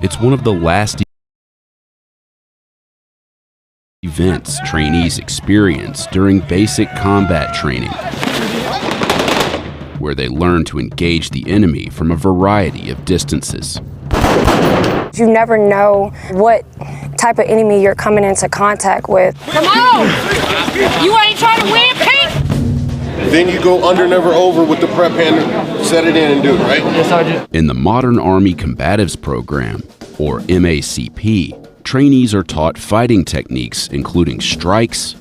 It's one of the last events trainees experience during basic combat training, where they learn to engage the enemy from a variety of distances. You never know what type of enemy you're coming into contact with. Come on! You ain't trying to win, Pete? Then you go under, never over with the prep hand, set it in and do it, right? Yes, Sergeant. In the Modern Army Combatives Program, or MACP, trainees are taught fighting techniques including strikes,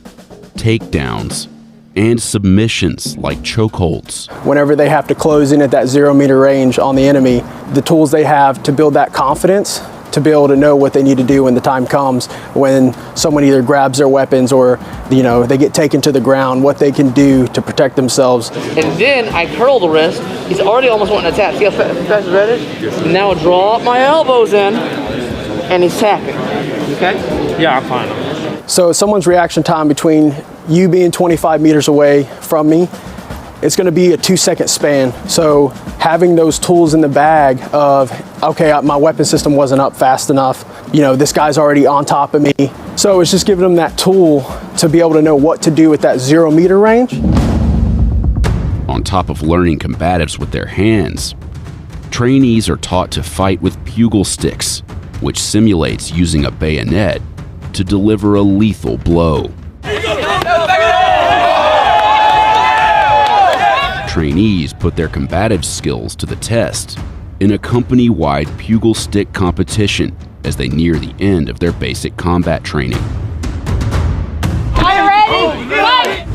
takedowns, and submissions like chokeholds. Whenever they have to close in at that 0 meter range on the enemy, the tools they have to build that confidence to be able to know what they need to do when the time comes, when someone either grabs their weapons or they get taken to the ground, what they can do to protect themselves. And then I curl the wrist. He's already almost wanting to tap. See how fast he's ready? Yes. Now I draw my elbows in, and he's tapping. Okay? Yeah, I'm fine. So someone's reaction time between you being 25 meters away from me, it's going to be a 2-second span. So having those tools in the bag of, okay, my weapon system wasn't up fast enough, this guy's already on top of me. So it's just giving them that tool to be able to know what to do at that 0 meter range. On top of learning combatives with their hands, trainees are taught to fight with bugle sticks, which simulates using a bayonet to deliver a lethal blow. Trainees put their combative skills to the test in a company-wide bugle stick competition as they near the end of their basic combat training. Are you ready? Fight!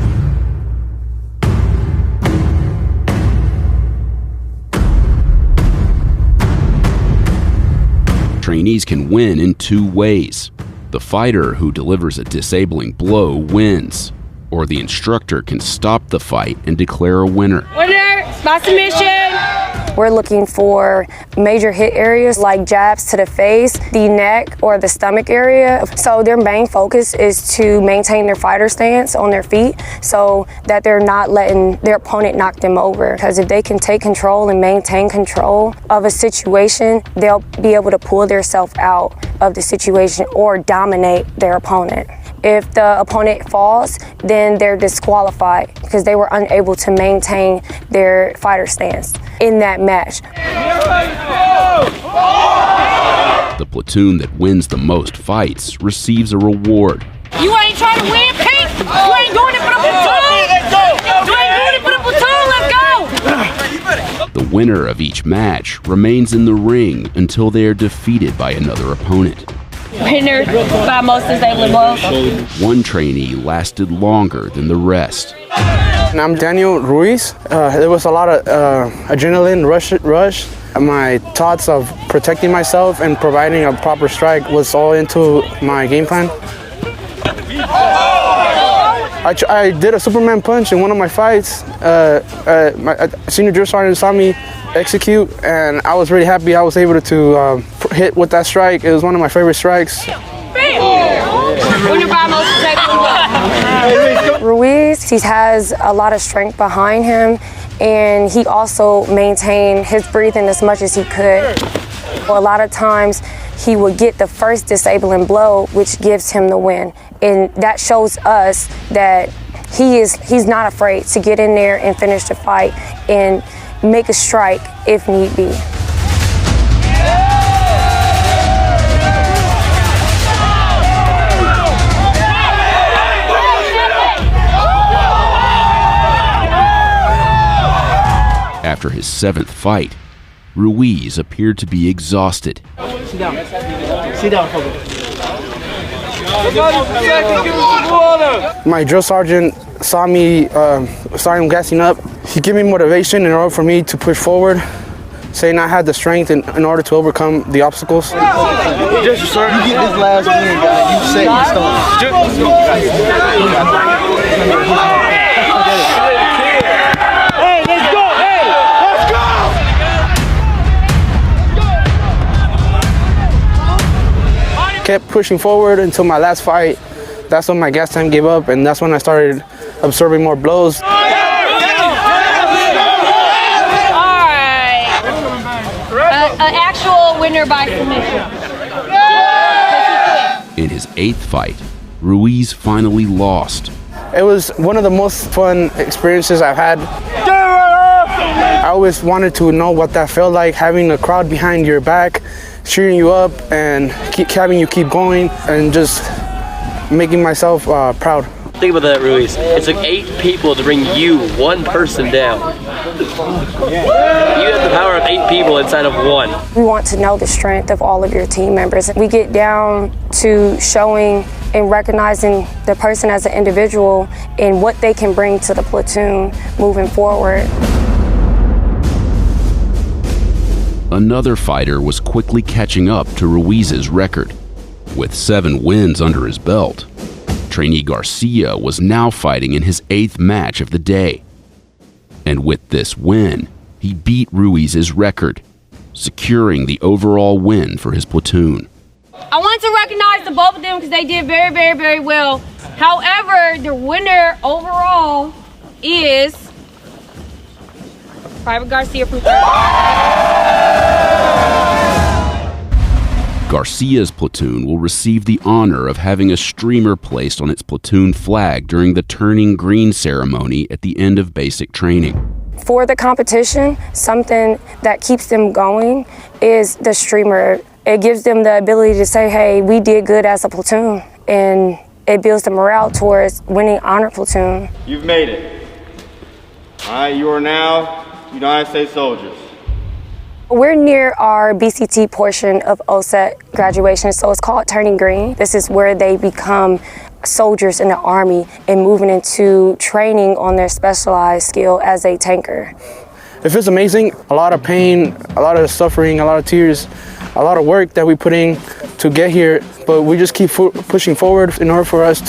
Trainees can win in 2 ways. The fighter who delivers a disabling blow wins, or the instructor can stop the fight and declare a winner. Winner by submission. We're looking for major hit areas like jabs to the face, the neck, or the stomach area. So their main focus is to maintain their fighter stance on their feet so that they're not letting their opponent knock them over. Because if they can take control and maintain control of a situation, they'll be able to pull themselves out of the situation or dominate their opponent. If the opponent falls, then they're disqualified because they were unable to maintain their fighter stance in that match. The platoon that wins the most fights receives a reward. You ain't trying to win, Pete? You ain't doing it for the platoon? You ain't doing it for the platoon? Let's go! The winner of each match remains in the ring until they are defeated by another opponent. Winner by most disabling blows. One trainee lasted longer than the rest. I'm Daniel Ruiz. There was a lot of adrenaline rush. My thoughts of protecting myself and providing a proper strike was all into my game plan. I did a Superman punch in one of my fights. My senior drill sergeant saw me execute, and I was really happy I was able to hit with that strike. It was one of my favorite strikes. Ruiz, he has a lot of strength behind him, and he also maintained his breathing as much as he could. A lot of times he would get the first disabling blow, which gives him the win. And that shows us that he's not afraid to get in there and finish the fight and make a strike if need be. After his 7th fight, Ruiz appeared to be exhausted. Sit down. Sit down, My drill sergeant saw me starting gassing up. He gave me motivation in order for me to push forward, saying I had the strength in order to overcome the obstacles. You get this last win, guy. You set in stone. Hey, let's go! Hey, let's go! Kept pushing forward until my last fight. That's when my gas tank gave up, and that's when I started absorbing more blows. an actual winner by submission. In his 8th fight, Ruiz finally lost. It was one of the most fun experiences I've had. I always wanted to know what that felt like, having a crowd behind your back, cheering you up and having you keep going, and just making myself proud. Think about that, Ruiz. It took 8 people to bring you, one person, down. You have the power of 8 people inside of one. We want to know the strength of all of your team members. We get down to showing and recognizing the person as an individual and what they can bring to the platoon moving forward. Another fighter was quickly catching up to Ruiz's record. With 7 wins under his belt, trainee Garcia was now fighting in his 8th match of the day. And with this win, he beat Ruiz's record, securing the overall win for his platoon. I want to recognize the both of them because they did very, very, very well. However, the winner overall is Private Garcia from 3rd. Garcia's platoon will receive the honor of having a streamer placed on its platoon flag during the turning green ceremony at the end of basic training. For the competition, something that keeps them going is the streamer. It gives them the ability to say, hey, we did good as a platoon, and it builds the morale towards winning honor platoon. You've made it. All right, you are now United States soldiers. We're near our BCT portion of OSET graduation, so it's called Turning Green. This is where they become soldiers in the Army and moving into training on their specialized skill as a tanker. It feels amazing. A lot of pain, a lot of suffering, a lot of tears, a lot of work that we put in to get here, but we just keep pushing forward in order for us